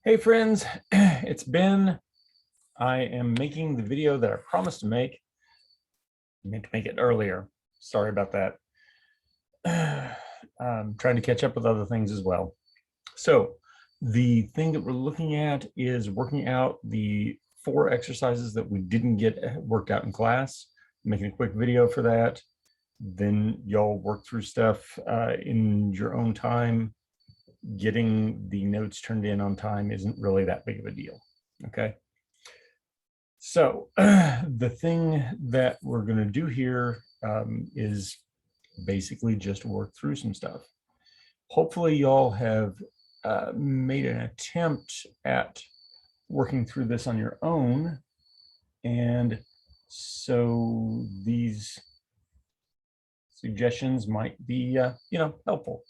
Hey friends, it's Ben. I am making the video that I promised to make. I meant to make it earlier. Sorry about that. I'm trying to catch up with other things as well. So the thing that we're looking at is working out the 4 exercises that we didn't get worked out in class. I'm making a quick video for that. Then y'all work through stuff in your own time. Getting the notes turned in on time isn't really that big of a deal. Okay. So the thing that we're going to do here is basically just work through some stuff. Hopefully y'all have made an attempt at working through this on your own. And so these suggestions might be, helpful.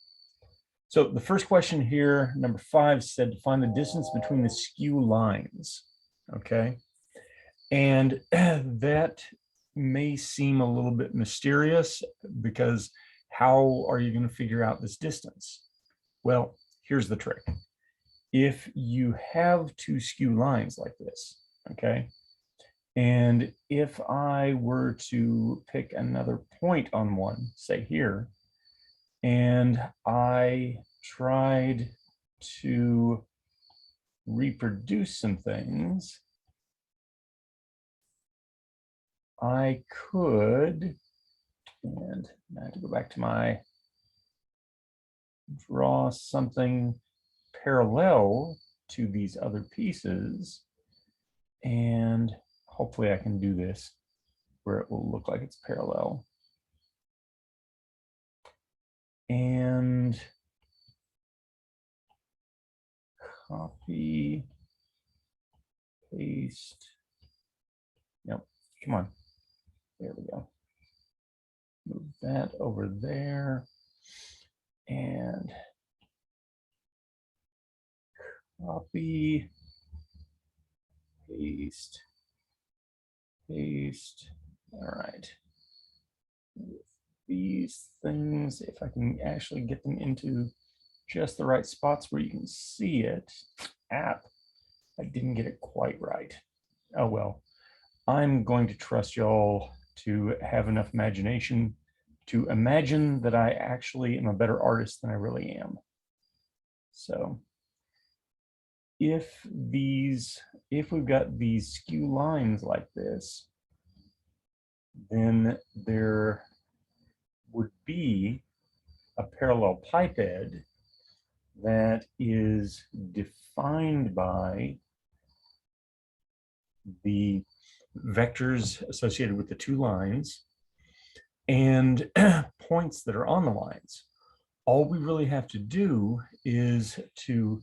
So the first question here, number 5, said to find the distance between the skew lines. Okay. And that may seem a little bit mysterious because how are you going to figure out this distance? Well, here's the trick. If you have 2 skew lines like this, okay, and if I were to pick another point on one, say here, and I tried to reproduce some things, I could, and I have to go back to my draw something parallel to these other pieces, and hopefully I can do this where it will look like it's parallel. And copy, paste. Nope, come on. There we go. Move that over there and copy, paste, paste. All right. With these things, if I can actually get them into just the right spots where you can see it. I didn't get it quite right. Oh well. I'm going to trust y'all to have enough imagination to imagine that I actually am a better artist than I really am. So if we've got these skew lines like this, then there would be a parallel piped that is defined by the vectors associated with the 2 lines and points that are on the lines. All we really have to do is to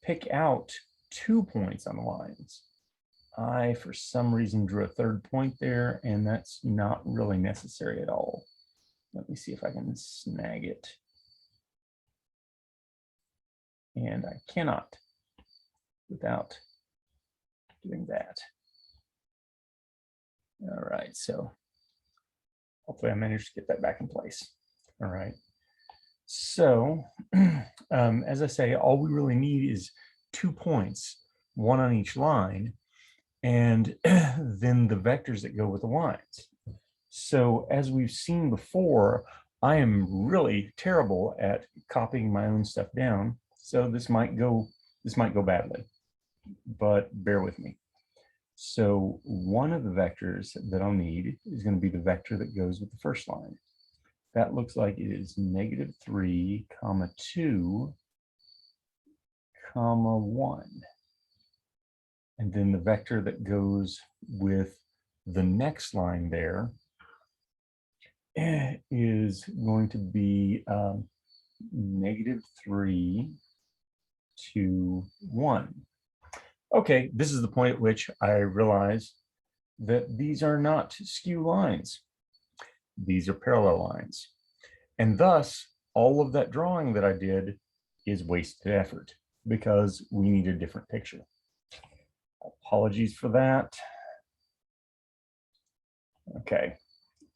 pick out 2 points on the lines. I, for some reason, drew a 3rd point there, and that's not really necessary at all. Let me see if I can snag it. And I cannot without doing that. All right, so hopefully I managed to get that back in place. All right. So as I say, all we really need is 2 points, 1 on each line, and then the vectors that go with the lines. So as we've seen before, I am really terrible at copying my own stuff down. So this might go badly, but bear with me. So one of the vectors that I'll need is going to be the vector that goes with the first line. That looks like it is -3, 2, 1. And then the vector that goes with the next line there is going to be -3, 2, 1. Okay, this is the point at which I realize that these are not skew lines. These are parallel lines. And thus, all of that drawing that I did is wasted effort because we need a different picture. Apologies for that. Okay,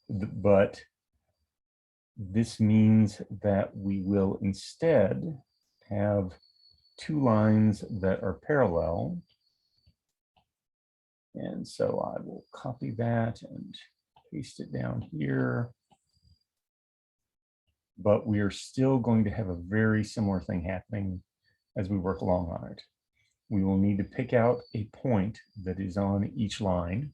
but this means that we will instead have two lines that are parallel. And so I will copy that and paste it down here. But we are still going to have a very similar thing happening as we work along on it. We will need to pick out a point that is on each line.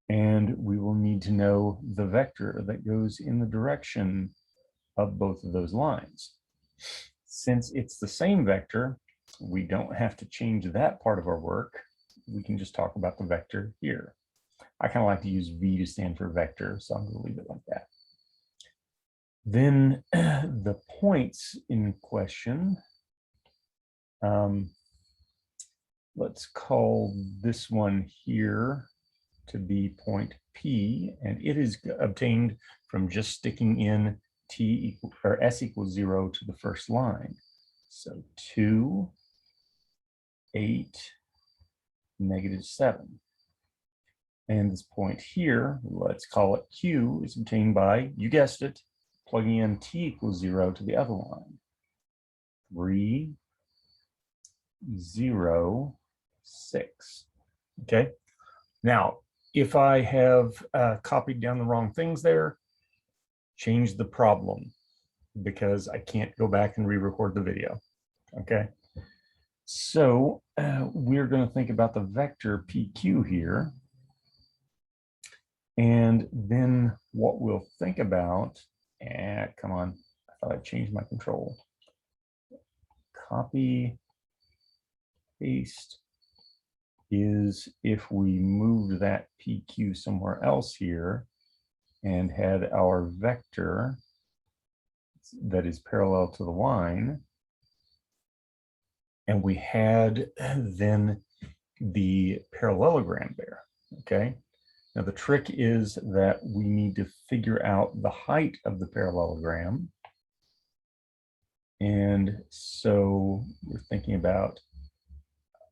And we will need to know the vector that goes in the direction of both of those lines. Since it's the same vector, we don't have to change that part of our work. We can just talk about the vector here. I kind of like to use V to stand for vector, so I'm going to leave it like that. Then the points in question, let's call this one here to be point P, and it is obtained from just sticking in T equal, or S equals 0 to the first line. So 2, 8, -7. And this point here, let's call it Q, is obtained by, you guessed it, plugging in T equals 0 to the other line. 3, 0, 6. Okay. Now, if I have copied down the wrong things there, change the problem, because I can't go back and re-record the video. Okay. So we're going to think about the vector PQ here. And then what we'll think about, come on, I thought I changed my control. Copy, paste, is if we moved that PQ somewhere else here and had our vector that is parallel to the line, and we had then the parallelogram there, okay? Now the trick is that we need to figure out the height of the parallelogram. And so we're thinking about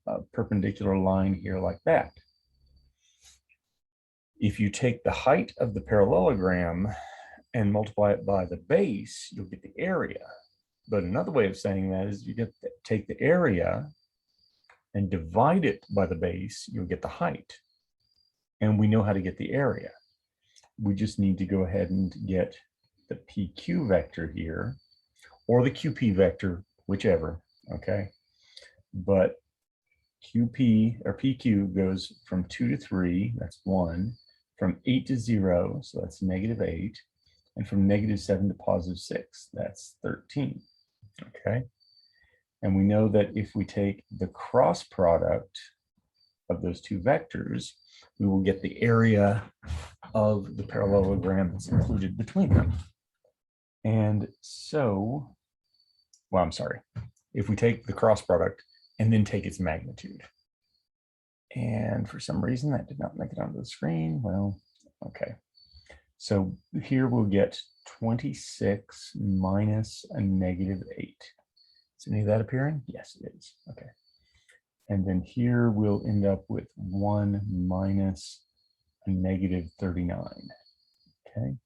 a perpendicular line here like that. If you take the height of the parallelogram and multiply it by the base, you'll get the area. But another way of saying that is you take the area and divide it by the base, you'll get the height. And we know how to get the area. We just need to go ahead and get the PQ vector here, or the QP vector, whichever, okay? But QP or PQ goes from 2 to 3, that's 1, from 8 to 0, so that's -8, and from -7 to +6, that's 13, okay? And we know that if we take the cross product of those two vectors, we will get the area of the parallelogram that's included between them. And so, well, I'm sorry, if we take the cross product and then take its magnitude. And for some reason that did not make it onto the screen. Well, okay. So here we'll get 26 minus a -8. Is any of that appearing? Yes, it is. Okay. And then here we'll end up with 1 minus a -39. Okay.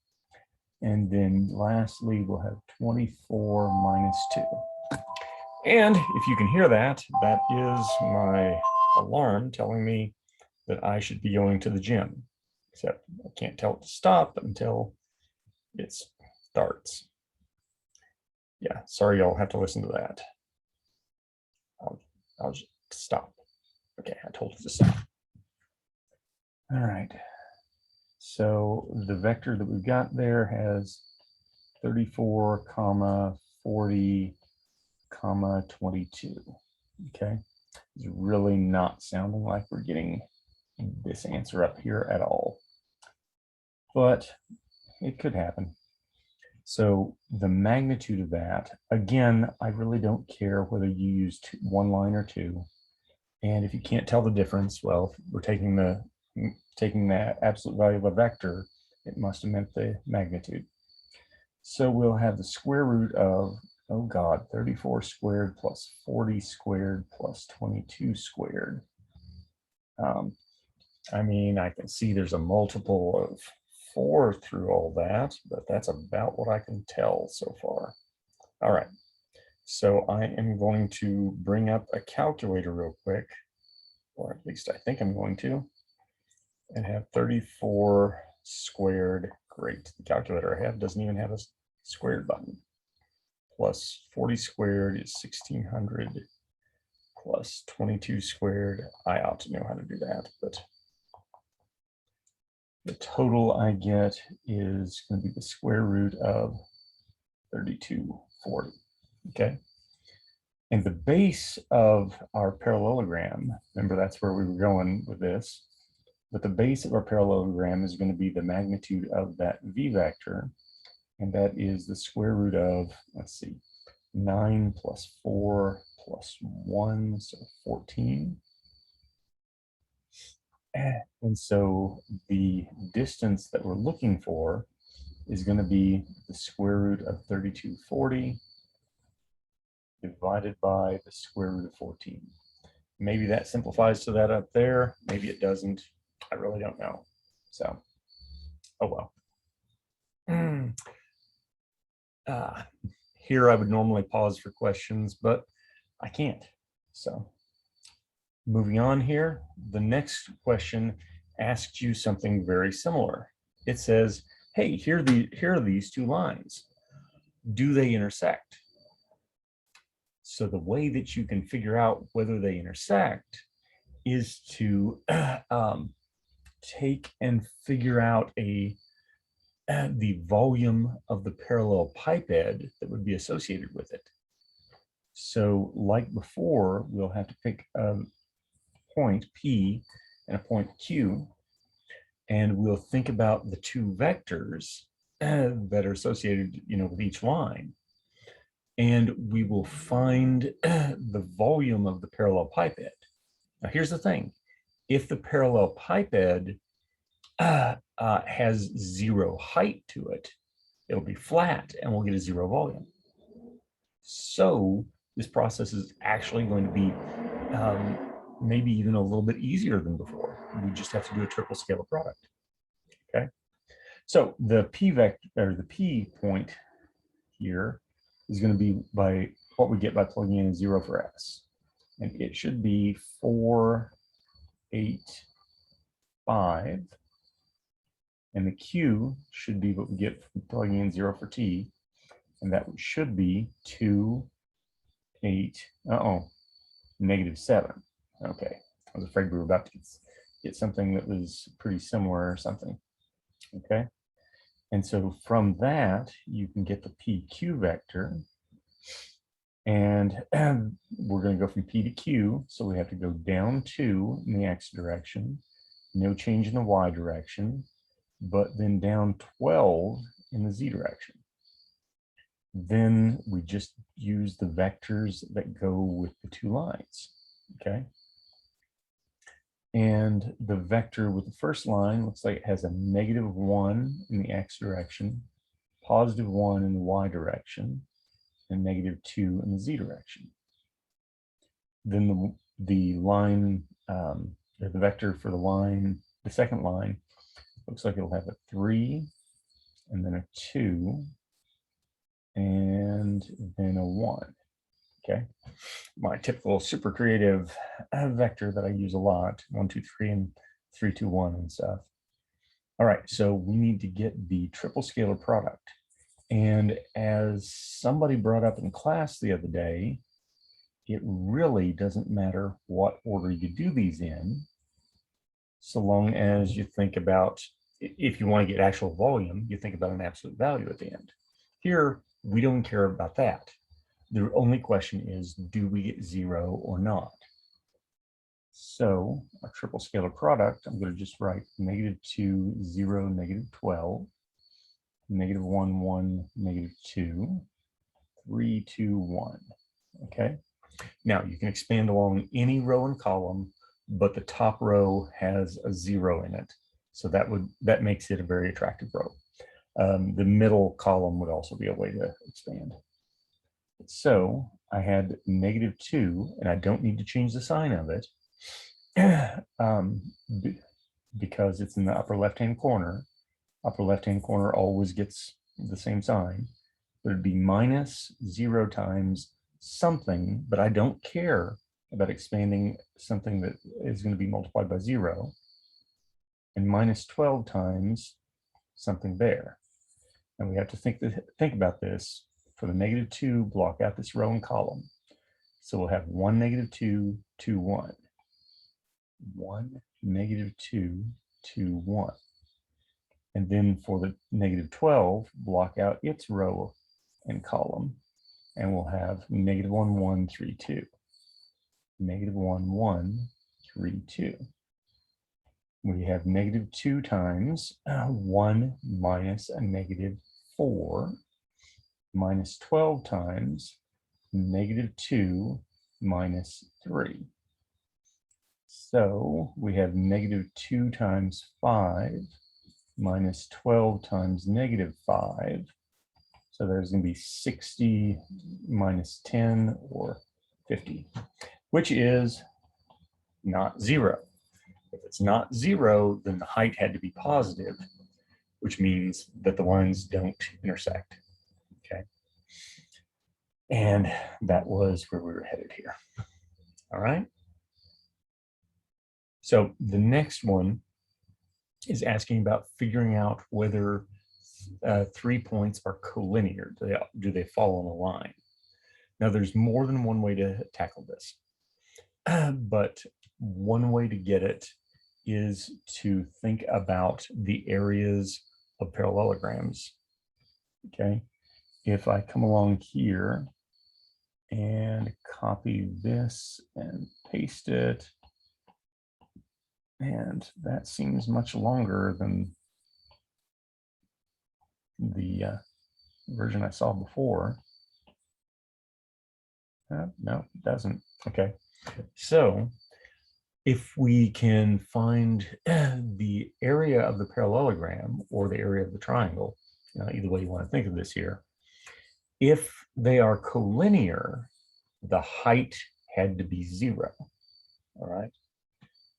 And then lastly, we'll have 24 minus 2. And if you can hear that, that is my alarm telling me that I should be going to the gym. Except I can't tell it to stop until it starts. Yeah, sorry, y'all have to listen to that. I'll just stop. Okay, I told it to stop. All right. So the vector that we've got there has 34, 40, 22. Okay, it's really not sounding like we're getting this answer up here at all, but it could happen. So the magnitude of that, again, I really don't care whether you use one line or two. And if you can't tell the difference, well, if we're taking the absolute value of a vector, it must have meant the magnitude. So we'll have the square root of, oh God, 34 squared plus 40 squared plus 22 squared. I mean, I can see there's a multiple of 4 through all that, but that's about what I can tell so far. All right. So I am going to bring up a calculator real quick, or at least I think I'm going to, and have 34 squared. Great. The calculator I have doesn't even have a squared button. Plus 40 squared is 1600 plus 22 squared. I ought to know how to do that, but the total I get is going to be the square root of 3240. Okay. And the base of our parallelogram, remember that's where we were going with this, but the base of our parallelogram is going to be the magnitude of that v vector, and that is the square root of, let's see, 9 plus 4 plus 1, so 14. And so the distance that we're looking for is going to be the square root of 3240 divided by the square root of 14. Maybe that simplifies to that up there. Maybe it doesn't. I really don't know. So, oh well. Here I would normally pause for questions, but I can't. So moving on here, the next question asks you something very similar. It says, hey, here are these two lines. Do they intersect? So the way that you can figure out whether they intersect is to take and figure out the volume of the parallel pipette that would be associated with it. So like before, we'll have to pick a point P and a point Q, and we'll think about the two vectors that are associated, with each line. And we will find the volume of the parallel pipette. Now, here's the thing. If the parallel pipette has zero height to it, it'll be flat and we'll get a zero volume. So this process is actually going to be maybe even a little bit easier than before. We just have to do a triple scalar product. Okay. So the P vector, or the P point here, is going to be by what we get by plugging in 0 for S. And it should be 4, 8, 5. And the Q should be what we get from plugging in 0 for T. And that should be 2, 8, -7. Okay. I was afraid we were about to get something that was pretty similar or something. Okay. And so from that, you can get the PQ vector. And we're going to go from P to Q. So we have to go down 2 in the X direction, no change in the Y direction, but then down 12 in the Z direction. Then we just use the vectors that go with the two lines. Okay. And the vector with the first line looks like it has a -1 in the X direction, +1 in the Y direction, and -2 in the Z direction. Then the line, or the vector for the line, the second line, looks like it'll have a 3, and then a 2, and then a 1. Okay, my typical super creative vector that I use a lot, 1, 2, 3, and 3, 2, 1 and stuff. All right, so we need to get the triple scalar product. And as somebody brought up in class the other day, it really doesn't matter what order you do these in, so long as you think about, if you want to get actual volume, you think about an absolute value at the end. Here, we don't care about that. The only question is, do we get 0 or not? So a triple scalar product, I'm going to just write -2, 0, -12, -1, 1, -2, 3, 2, 1. Okay. Now you can expand along any row and column, but the top row has a 0 in it. So that makes it a very attractive row. The middle column would also be a way to expand. So I had -2, and I don't need to change the sign of it because it's in the upper left-hand corner. Upper left-hand corner always gets the same sign, but it'd be -0 times something, but I don't care about expanding something that is going to be multiplied by 0, and minus 12 times something there. And we have to think about this. For the -2, block out this row and column. So we'll have 1, -2, 2, 1. 1, -2, 2, 1. And then for the -12, block out its row and column. And we'll have -1, 1, 3, 2. -1, 1, 3, 2. We have -2 times 1 minus a -4, minus 12 times -2 minus 3. So we have -2 times 5 minus 12 times -5. So there's going to be 60 minus 10, or 50, which is not 0. If it's not 0, then the height had to be positive, which means that the lines don't intersect. Okay. And that was where we were headed here. All right. So the next one is asking about figuring out whether 3 points are collinear. Do they fall on a line? Now, there's more than one way to tackle this, but one way to get it is to think about the areas of parallelograms. Okay, if I come along here and copy this and paste it, and that seems much longer than the version I saw before. No, it doesn't. Okay, so if we can find the area of the parallelogram or the area of the triangle, either way you want to think of this here, if they are collinear, the height had to be 0. All right.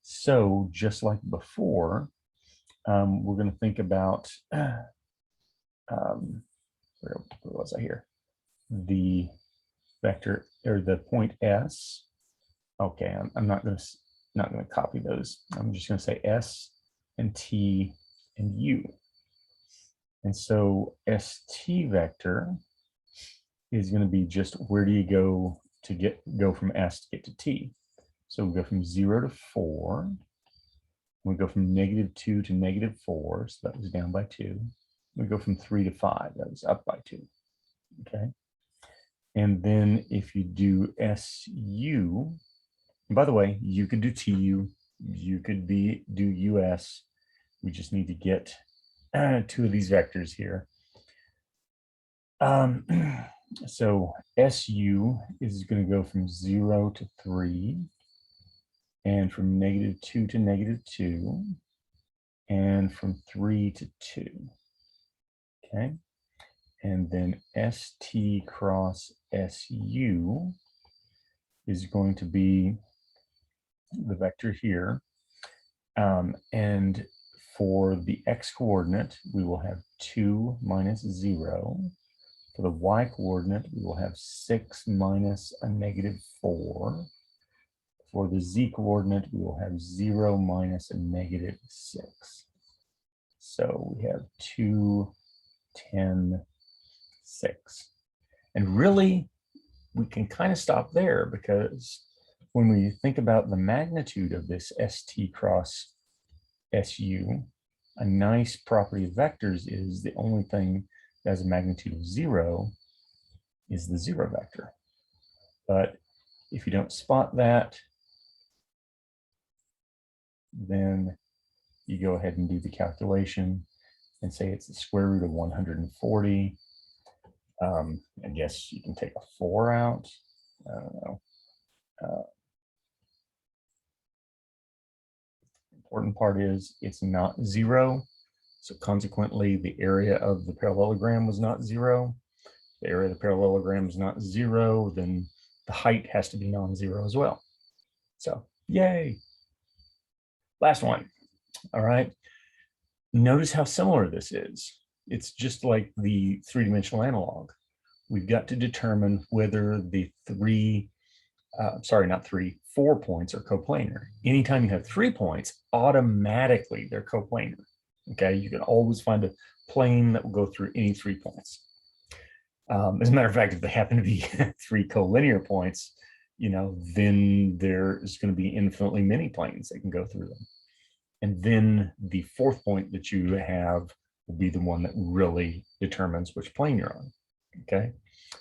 So just like before, we're going to think about where was I here? The vector, or the point S. Okay, I'm not going to copy those. I'm just going to say S and T and U. And so ST vector is going to be just where do you go to go from S to get to T. So we go from 0 to 4. We go from -2 to -4, so that was down by 2. We go from 3 to 5, that was up by 2. Okay. And then if you do SU, and by the way, you could do TU, you could do US. We just need to get 2 of these vectors here. So SU is going to go from 0 to 3, and from -2 to -2, and from 3 to 2. Okay. And then ST cross SU is going to be the vector here. And for the x coordinate, we will have 2 minus 0. For the y coordinate, we will have 6 minus a -4. For the z coordinate, we will have 0 minus a -6. So we have 2, 10, 6. And really, we can kind of stop there, because when we think about the magnitude of this ST cross SU, a nice property of vectors is the only thing that has a magnitude of 0 is the 0 vector. But if you don't spot that, then you go ahead and do the calculation and say it's the square root of 140. I guess you can take a 4 out. I don't know. Important part is it's not 0. So consequently, the area of the parallelogram was not 0. The area of the parallelogram is not 0, then the height has to be non-zero as well. So yay. Last one. All right. Notice how similar this is. It's just like the 3-dimensional analog. we've got to determine whether the four points are coplanar. Anytime you have 3 points, automatically they're coplanar. Okay, you can always find a plane that will go through any 3 points. As a matter of fact, if they happen to be 3 collinear points, then there's going to be infinitely many planes that can go through them. And then the 4th point that you have will be the one that really determines which plane you're on. Okay,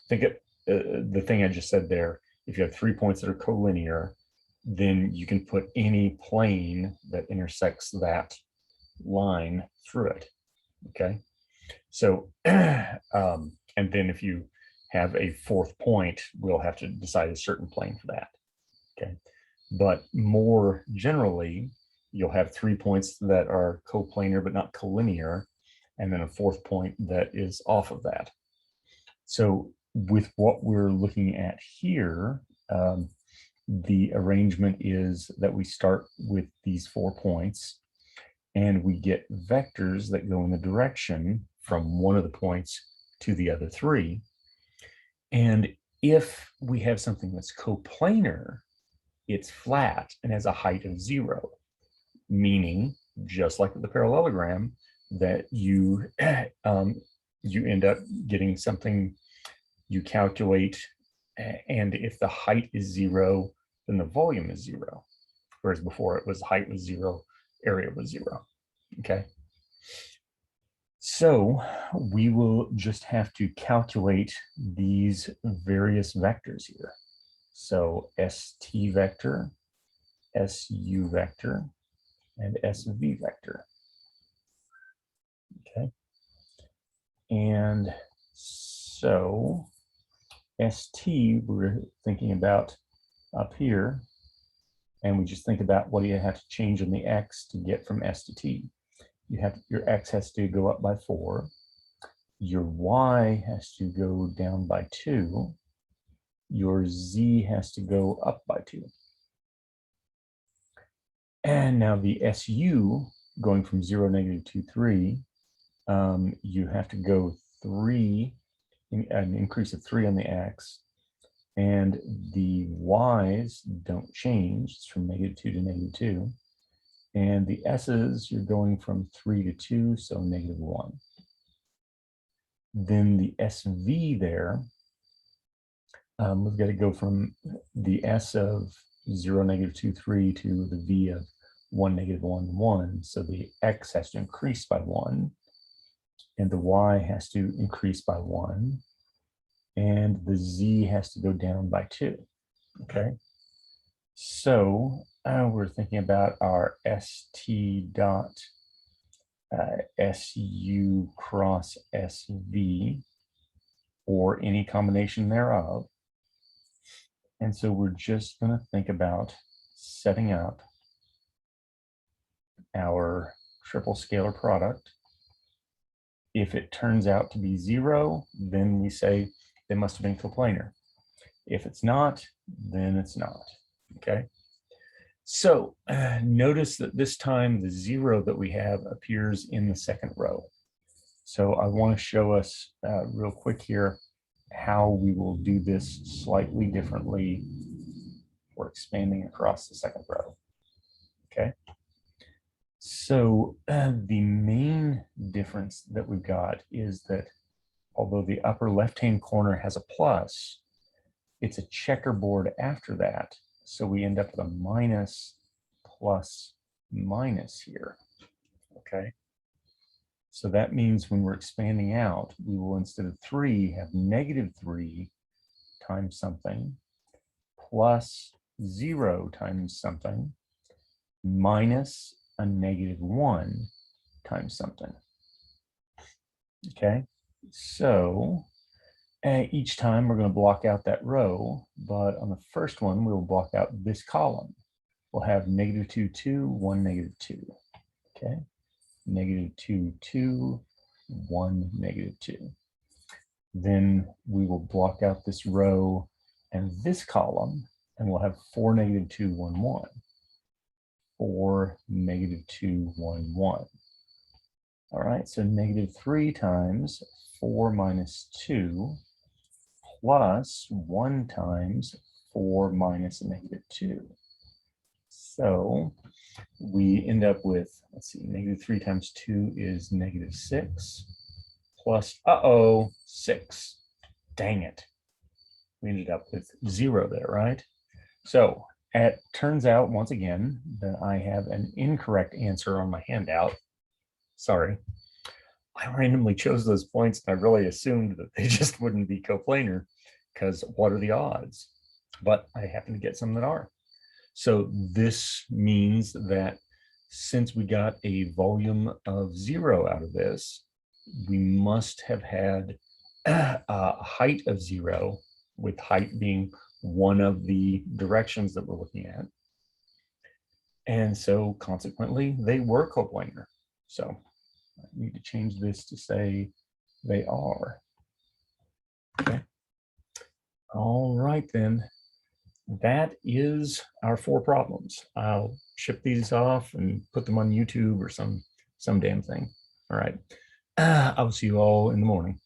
think of the thing I just said there. If you have 3 points that are collinear, then you can put any plane that intersects that line through it. Okay, so and then if you have a 4th point, we'll have to decide a certain plane for that. Okay, but more generally, you'll have 3 points that are coplanar but not collinear, and then a 4th point that is off of that. So with what we're looking at here, the arrangement is that we start with these 4 points, and we get vectors that go in the direction from one of the points to the other 3. And if we have something that's coplanar, it's flat and has a height of 0, meaning, just like with the parallelogram, that you end up getting something you calculate, and if the height is 0, then the volume is 0. Whereas before it was height was 0, area was 0. Okay. So we will just have to calculate these various vectors here. So ST vector, SU vector, and SV vector. Okay. And so ST, we're thinking about up here, and we just think about what do you have to change in the X to get from S to T. Your X has to go up by 4. Your Y has to go down by 2. Your Z has to go up by 2. And now the SU, going from 0, -2, 3, you have to go 3, an increase of 3 on the X, and the Y's don't change. It's from -2 to -2. And the S's, you're going from 3 to 2, so -1. Then the SV there, we've got to go from the S of 0, -2, 3 to the V of 1, -1, 1. So the X has to increase by 1, and the Y has to increase by 1, and the Z has to go down by 2. Okay, so we're thinking about our ST dot SU cross SV, or any combination thereof. And so we're just going to think about setting up our triple scalar product. If it turns out to be 0, then we say they must have been coplanar. If it's not, then it's not. Okay. So notice that this time the 0 that we have appears in the 2nd row. So I want to show us real quick here how we will do this slightly differently for expanding across the 2nd row. Okay. So the main difference that we've got is that although the upper left-hand corner has a plus, it's a checkerboard after that. So we end up with a minus, plus, minus here. Okay. So that means when we're expanding out, we will, instead of 3, have -3 times something, plus 0 times something, minus a -1 times something. Okay, so each time we're going to block out that row, but on the first one, we'll block out this column. We'll have -2, 2, 1, -2. Okay, -2, 2, 1, -2. Then we will block out this row and this column, and we'll have 4, -2, 1, 1. 4, -2, 1, 1. All right, so -3 times 4 minus 2 plus 1 times 4 minus -2. So we end up with, let's see, -3 times 2 is -6 plus, 6. Dang it. We ended up with 0 there, right? So it turns out, once again, that I have an incorrect answer on my handout. Sorry. I randomly chose those points and I really assumed that they just wouldn't be coplanar because what are the odds? But I happen to get some that are. So this means that since we got a volume of 0 out of this, we must have had a height of 0, with height being one of the directions that we're looking at. And so consequently, they were coplanar. So I need to change this to say they are. Okay. All right, then. That is our 4 problems. I'll ship these off and put them on YouTube or some damn thing. All right. I will see you all in the morning.